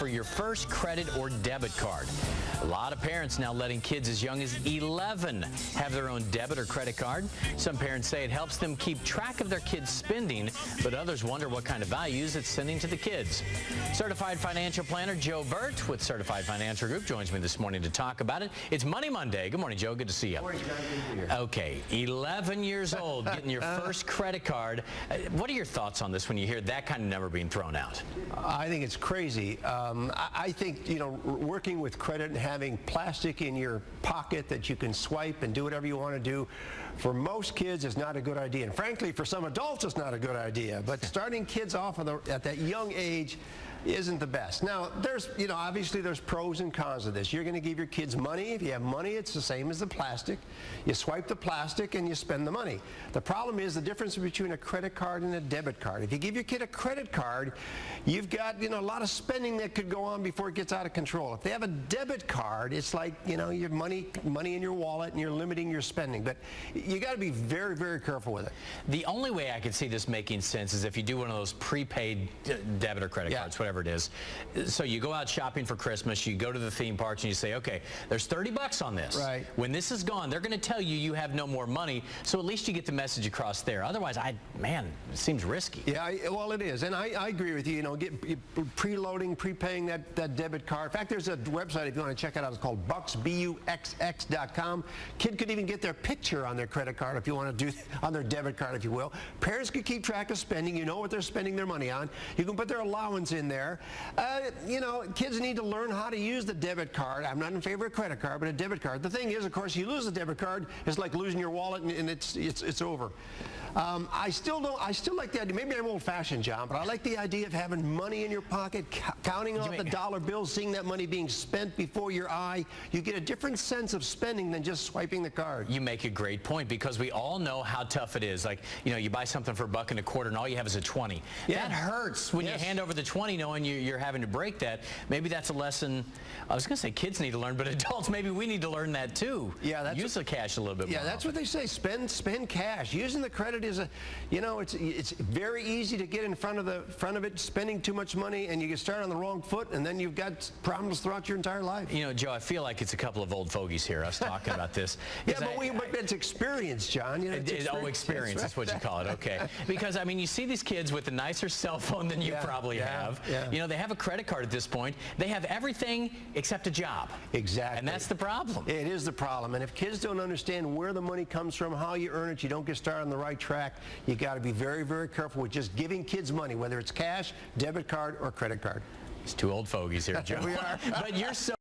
for your first credit or debit card. A lot of parents now letting kids as young as 11 have their own debit or credit card. Some parents say it helps them keep track of their kids' spending, but others wonder what kind of values it's sending to the kids. Certified Financial Planner Joe Bert with Certified Financial Group joins me this morning to talk about it. It's Money Monday. Good morning, Joe. Good to see you. Good morning, John. Good to be here. Okay, 11 years old, getting your first credit card. What are your thoughts on this when you hear that kind of number being thrown out? I think it's crazy. I think, working with credit and having plastic in your pocket that you can swipe and do whatever you want to do, for most kids is not a good idea. And frankly, for some adults, it's not a good idea. But starting kids off at that young age isn't the best. Now, obviously there's pros and cons of this. You're going to give your kids money. If you have money, it's the same as the plastic. You swipe the plastic and you spend the money. The problem is the difference between a credit card and a debit card. If you give your kid a credit card, you've got, a lot of spending that could go on before it gets out of control. If they have a debit card, it's like, your money in your wallet and you're limiting your spending. But you got to be very, very careful with it. The only way I could see this making sense is if you do one of those prepaid debit or credit cards, whatever it is. So you go out shopping for Christmas, you go to the theme parks and you say, okay, there's 30 bucks on this. Right. When this is gone, they're going to tell you you have no more money, so at least you get the message across there. Otherwise, it seems risky. Yeah, well, it is. And I agree with you, preloading, prepaying that debit card. In fact, there's a website, if you want to check it out, it's called buxx.com. Kid could even get their picture on their credit card if you want to do, on their debit card, if you will. Parents can keep track of spending. You know what they're spending their money on. You can put their allowance in there. Kids need to learn how to use the debit card. I'm not in favor of credit card, but a debit card. The thing is, of course, you lose the debit card, it's like losing your wallet and it's over. I still like the idea. Maybe I'm old-fashioned, John, but I like the idea of having money in your pocket, counting off the dollar bills, seeing that money being spent before your eye. You get a different sense of spending than just swiping the card. You make a great point, because we all know how tough it is. Like, you buy something for $1.25 and all you have is a 20. Yeah. That hurts when you hand over the 20 knowing you're having to break that. Maybe that's a lesson, I was going to say kids need to learn, but adults, maybe we need to learn that too. Yeah, use the cash a little bit more. Yeah, that's what they say. Spend cash. Using the credit is it's very easy to get in front of it, spending too much money, and you get started on the wrong foot, and then you've got problems throughout your entire life. Joe, I feel like it's a couple of old fogies here, us talking about this. Yeah, but it's experience, John. Experience. That's what you call it. Okay. Because, you see these kids with a nicer cell phone than you probably have. Yeah. They have a credit card at this point. They have everything except a job. Exactly. And that's the problem. It is the problem. And if kids don't understand where the money comes from, how you earn it, you don't get started on the right track, you got to be very, very careful with just giving kids money, whether it's cash, debit card, or credit card. It's two old fogies here, Joe. We are. But you're so